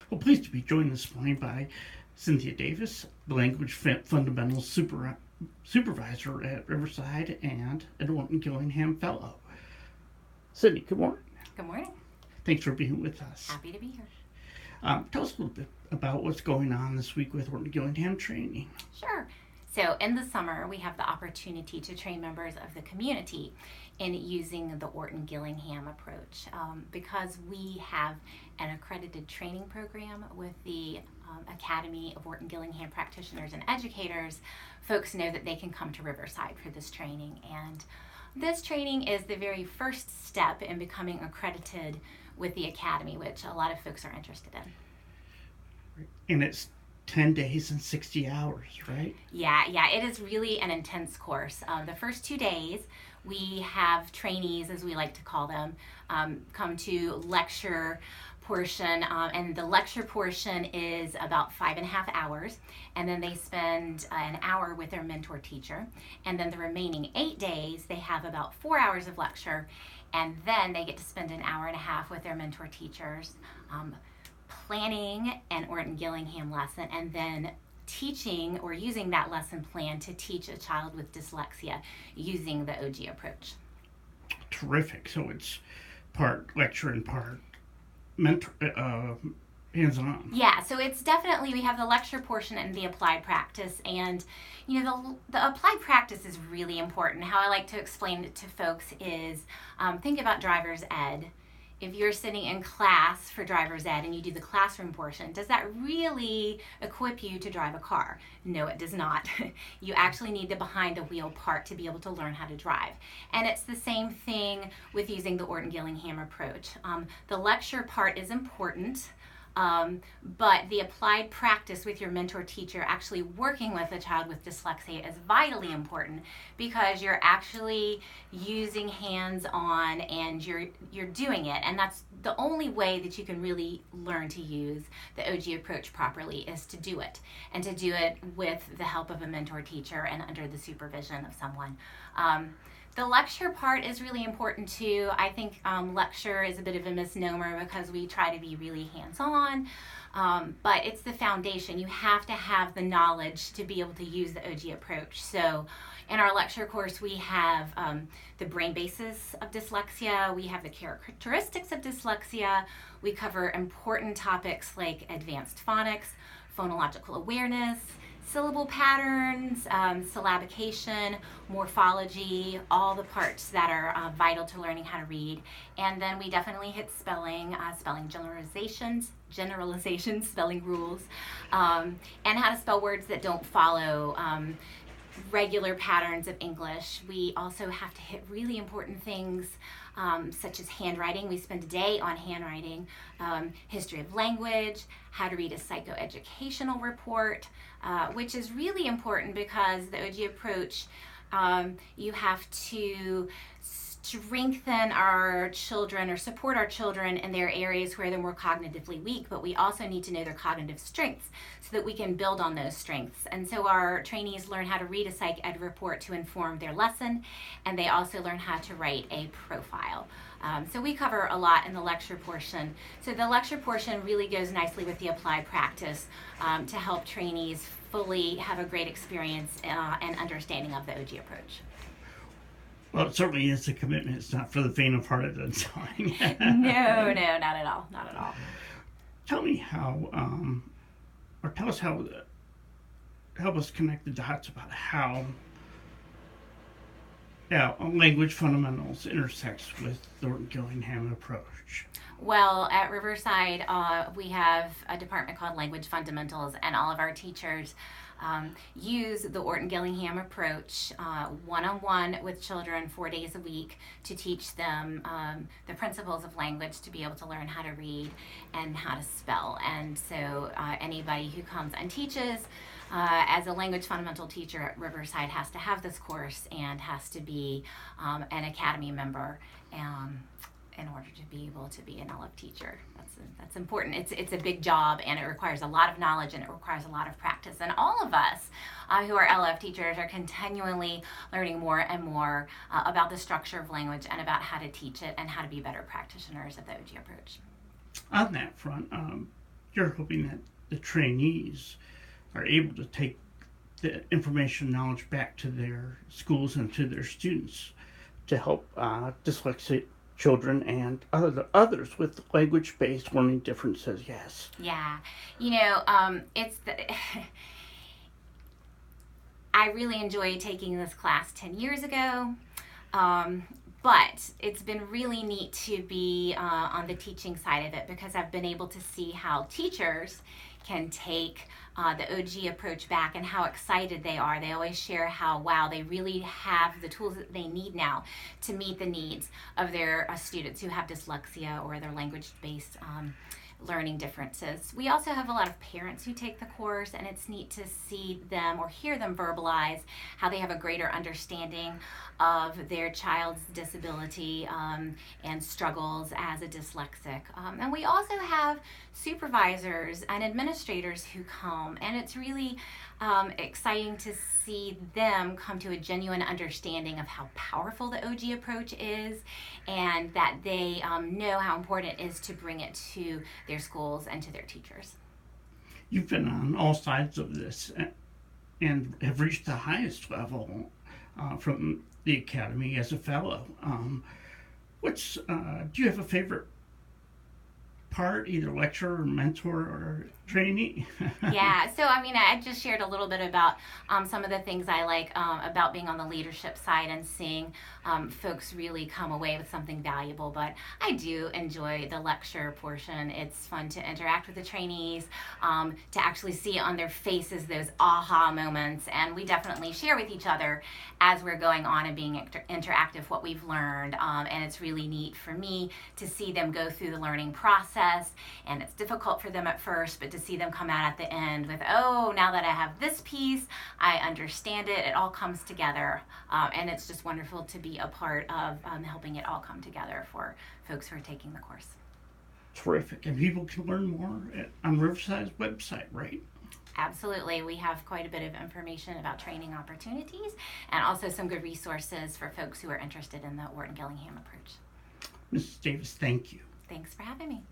Well, pleased to be joined this morning by Cynthia Davis, the Language Fundamentals Supervisor at Riverside and an Orton-Gillingham Fellow. Cindy, good morning. Good morning. Thanks for being with us. Happy to be here. Tell us a little bit about what's going on this week with Orton-Gillingham training. Sure. So in the summer, we have the opportunity to train members of the community in using the Orton-Gillingham approach. Because we have an accredited training program with the Academy of Orton-Gillingham Practitioners and Educators, folks know that they can come to Riverside for this training. And this training is the very first step in becoming accredited with the Academy, which a lot of folks are interested in. And it's 10 days and 60 hours, right? Yeah, it is really an intense course. The first 2 days, we have trainees, as we like to call them, come to lecture portion, and the lecture portion is about 5.5 hours, and then they spend an hour with their mentor teacher, and then the remaining 8 days, they have about 4 hours of lecture, and then they get to spend an hour and a half with their mentor teachers, planning an Orton-Gillingham lesson, and then teaching or using that lesson plan to teach a child with dyslexia using the OG approach. Terrific. So it's part lecture and part mentor, hands-on. Yeah, so it's definitely, we have the lecture portion and the applied practice, and the applied practice is really important. How I like to explain it to folks is think about driver's ed. If you're sitting in class for driver's ed and you do the classroom portion, does that really equip you to drive a car? No, it does not. You actually need the behind the wheel part to be able to learn how to drive. And it's the same thing with using the Orton-Gillingham approach. The lecture part is important. But the applied practice with your mentor teacher, actually working with a child with dyslexia, is vitally important because you're actually using hands-on and you're doing it. And that's the only way that you can really learn to use the OG approach properly, is to do it, and to do it with the help of a mentor teacher and under the supervision of someone. The lecture part is really important too. I think lecture is a bit of a misnomer because we try to be really hands-on, but it's the foundation. You have to have the knowledge to be able to use the OG approach. So in our lecture course, we have the brain basis of dyslexia, we have the characteristics of dyslexia, we cover important topics like advanced phonics, phonological awareness, syllable patterns, syllabication, morphology, all the parts that are vital to learning how to read. And then we definitely hit spelling, spelling generalizations, spelling rules, and how to spell words that don't follow regular patterns of English. We also have to hit really important things such as handwriting. We spend a day on handwriting, history of language, how to read a psychoeducational report, which is really important because the OG approach, you have to strengthen our children or support our children in their areas where they're more cognitively weak, but we also need to know their cognitive strengths so that we can build on those strengths. And so our trainees learn how to read a psych ed report to inform their lesson, and they also learn how to write a profile. So we cover a lot in the lecture portion. So the lecture portion really goes nicely with the applied practice to help trainees fully have a great experience and understanding of the OG approach. Well, it certainly is a commitment. It's not for the faint of heart, it doesn't sound like. No, not at all. Not at all. Tell me how, or tell us how, help us connect the dots about how language fundamentals intersects with the Orton-Gillingham approach. Well, at Riverside, we have a department called Language Fundamentals, and all of our teachers use the Orton-Gillingham approach one-on-one with children 4 days a week to teach them the principles of language, to be able to learn how to read and how to spell. And so anybody who comes and teaches as a language fundamental teacher at Riverside has to have this course and has to be an Academy member in order to be able to be an LF teacher. That's important. It's a big job, and it requires a lot of knowledge, and it requires a lot of practice. And all of us who are LF teachers are continually learning more and more about the structure of language and about how to teach it and how to be better practitioners of the OG approach. On that front, you're hoping that the trainees are able to take the information and knowledge back to their schools and to their students to help dyslexic children and others with language-based learning differences. Yes. Yeah, it's I really enjoyed taking this class 10 years ago, but it's been really neat to be on the teaching side of it, because I've been able to see how teachers can take the OG approach back and how excited they are. They always share how, wow, they really have the tools that they need now to meet the needs of their students who have dyslexia or their language-based learning differences. We also have a lot of parents who take the course, and it's neat to see them or hear them verbalize how they have a greater understanding of their child's disability and struggles as a dyslexic. And we also have supervisors and administrators who come, and it's really exciting to see them come to a genuine understanding of how powerful the OG approach is, and that they know how important it is to bring it to their schools and to their teachers. You've been on all sides of this and have reached the highest level from the Academy as a fellow. Do you have a favorite part, either lecturer or mentor or trainee? Yeah, so I just shared a little bit about some of the things I like about being on the leadership side and seeing folks really come away with something valuable. But I do enjoy the lecture portion. It's fun to interact with the trainees, to actually see on their faces those aha moments, and we definitely share with each other as we're going on and being interactive what we've learned, and it's really neat for me to see them go through the learning process, and it's difficult for them at first, but to see them come out at the end with, oh, now that I have this piece, I understand it, it all comes together, and it's just wonderful to be a part of helping it all come together for folks who are taking the course. Terrific. And people can learn more on Riverside's website, right? Absolutely. We have quite a bit of information about training opportunities and also some good resources for folks who are interested in the Orton-Gillingham approach. Mrs. Davis, thank you. Thanks for having me.